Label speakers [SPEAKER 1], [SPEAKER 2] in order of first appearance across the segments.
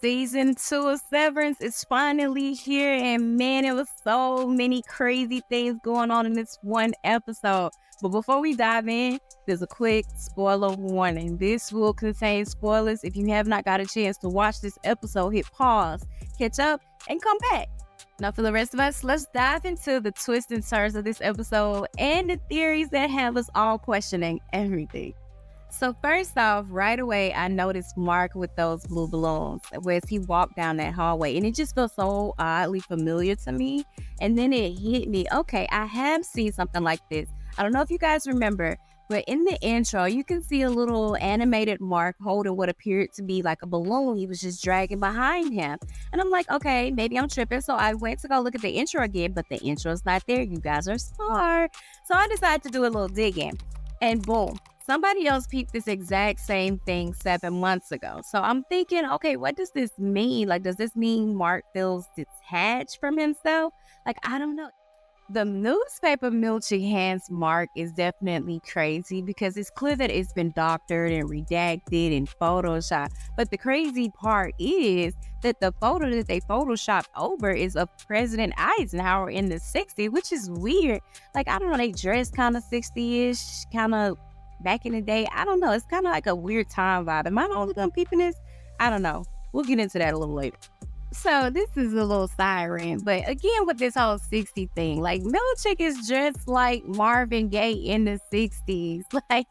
[SPEAKER 1] Season 2 of Severance is finally here, and man, it was so many crazy things going on in this one episode. But before we dive in, there's a quick spoiler warning. This will contain spoilers. If you have not got a chance to watch this episode, hit pause, catch up, and come back. Now, for the rest of us, let's dive into the twists and turns of this episode and the theories that have us all questioning everything. So first off, right away, I noticed Mark with those blue balloons as he walked down that hallway. And it just felt so oddly familiar to me. And then it hit me. Okay, I have seen something like this. I don't know if you guys remember, but in the intro, you can see a little animated Mark holding what appeared to be like a balloon he was just dragging behind him. And I'm like, okay, maybe I'm tripping. So I went to go look at the intro again, but the intro's not there. You guys are smart. So I decided to do a little digging. And boom. Somebody else peeped this exact same thing 7 months ago. So I'm thinking, okay, what does this mean? Like, does this mean Mark feels detached from himself? Like, I don't know. The newspaper Milchie hands Mark is definitely crazy because it's clear that it's been doctored and redacted and photoshopped. But the crazy part is that the photo that they photoshopped over is of President Eisenhower in the 60s, which is weird. Like, I don't know, they dress kind of 60-ish, kind of back in the day. I don't know. It's kind of like a weird time vibe. Am I the only one peeping this? I don't know. We'll get into that a little later. So this is a little siren, but again with this whole 60 thing, like Milchick is just like Marvin Gaye in the 60s. Like,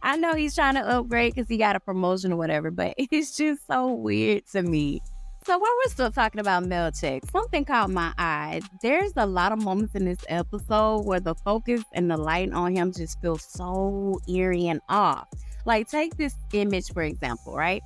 [SPEAKER 1] I know he's trying to upgrade because he got a promotion or whatever, but it's just so weird to me. So while we're still talking about Milchick, something caught my eye. There's a lot of moments in this episode where the focus and the light on him just feels so eerie and off. Like, take this image, for example, right?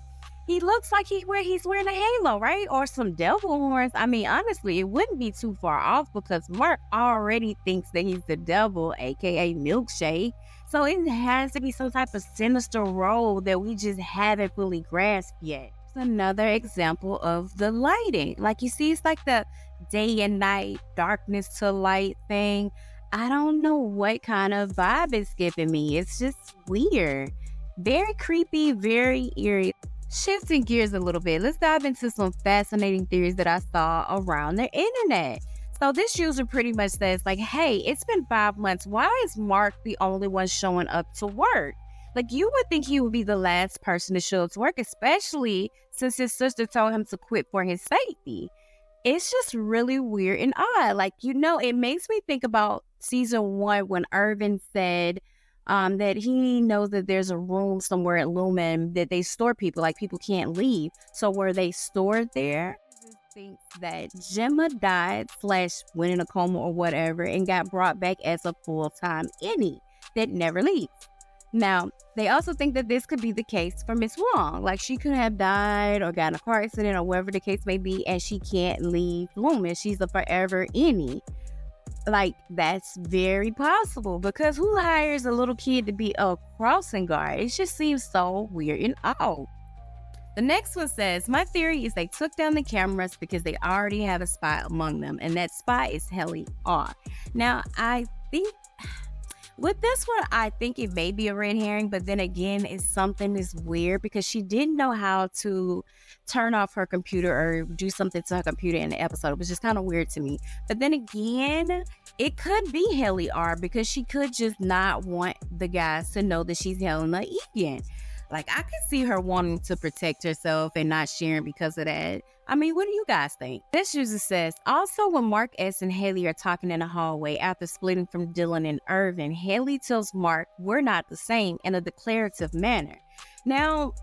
[SPEAKER 1] He looks like he's wearing a halo, right? Or some devil horns. I mean, honestly, it wouldn't be too far off because Mark already thinks that he's the devil, aka Milkshake. So it has to be some type of sinister role that we just haven't fully grasped yet. It's another example of the lighting. Like, you see, it's like the day and night, darkness to light thing. I don't know what kind of vibe it's giving me. It's just weird. Very creepy, very eerie. Shifting gears a little bit, let's dive into some fascinating theories that I saw around the internet. So this user pretty much says, like, hey, it's been 5 months. Why is Mark the only one showing up to work? Like, you would think he would be the last person to show up to work, especially since his sister told him to quit for his safety. It's just really weird and odd. Like, you know, it makes me think about season 1 when Irvin said that he knows that there's a room somewhere at Lumon that they store people, like people can't leave. So were they stored there? Thinks that Gemma died / went in a coma or whatever and got brought back as a full-time innie that never leaves. Now, they also think that this could be the case for Miss Wong. Like, she could have died or got in a car accident or whatever the case may be, and she can't leave Lumon. She's a forever innie. Like, that's very possible because who hires a little kid to be a crossing guard? It just seems so weird and odd. The next one says, my theory is they took down the cameras because they already have a spy among them, and that spy is Helly R. Now, I think with this one, I think it may be a red herring, but then again, it's something that's weird because she didn't know how to turn off her computer or do something to her computer in the episode. It was just kind of weird to me. But then again, it could be Helly R because she could just not want the guys to know that she's Helena Egan. Like, I could see her wanting to protect herself and not sharing because of that. I mean, what do you guys think? This user says, also when Mark S. and Helly are talking in the hallway after splitting from Dylan and Irvin, Helly tells Mark, we're not the same, in a declarative manner. Now,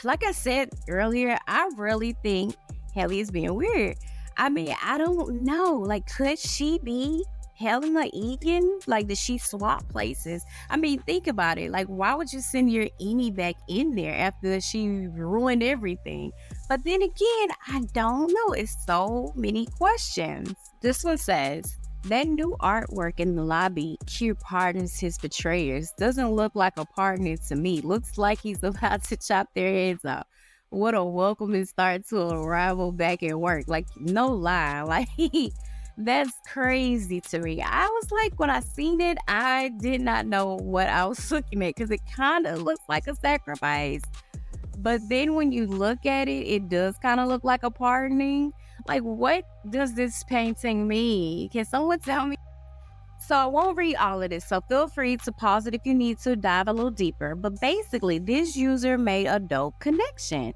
[SPEAKER 1] like I said earlier, I really think Helly is being weird. I mean, I don't know. Like, could she be Helena Egan? Like, did she swap places? I mean, think about it. Like, why would you send your innie back in there after she ruined everything? But then again, I don't know. It's so many questions. This one says, that new artwork in the lobby, Q pardons his betrayers. Doesn't look like a partner to me. Looks like he's about to chop their heads off. What a welcoming start to a rival back at work. Like, no lie. Like, that's crazy to me. I was like, when I seen it, I did not know what I was looking at because it kind of looks like a sacrifice. But then when you look at it, it does kind of look like a pardoning. Like, what does this painting mean? Can someone tell me? So I won't read all of this, so feel free to pause it if you need to dive a little deeper. But basically, this user made a dope connection.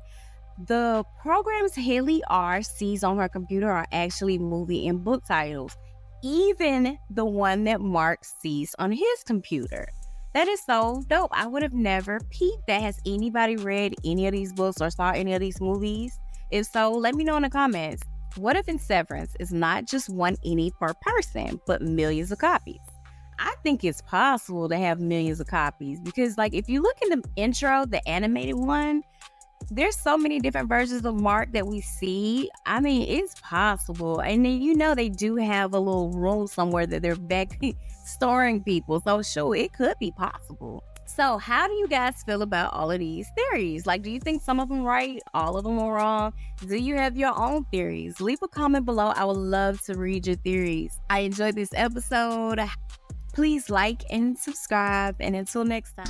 [SPEAKER 1] The programs Helly R sees on her computer are actually movie and book titles, even the one that Mark sees on his computer. That is so dope. I would have never peeped that. Has anybody read any of these books or saw any of these movies? If so, let me know in the comments. What if in Severance is not just one innie per person, but millions of copies? I think it's possible to have millions of copies because, like, if you look in the intro, the animated one, there's so many different versions of Mark that we see. I mean, it's possible. And then, they do have a little room somewhere that they're back storing people. So sure, it could be possible. So how do you guys feel about all of these theories? Like, do you think some of them right? All of them are wrong? Do you have your own theories? Leave a comment below. I would love to read your theories. I enjoyed this episode. Please like and subscribe. And until next time.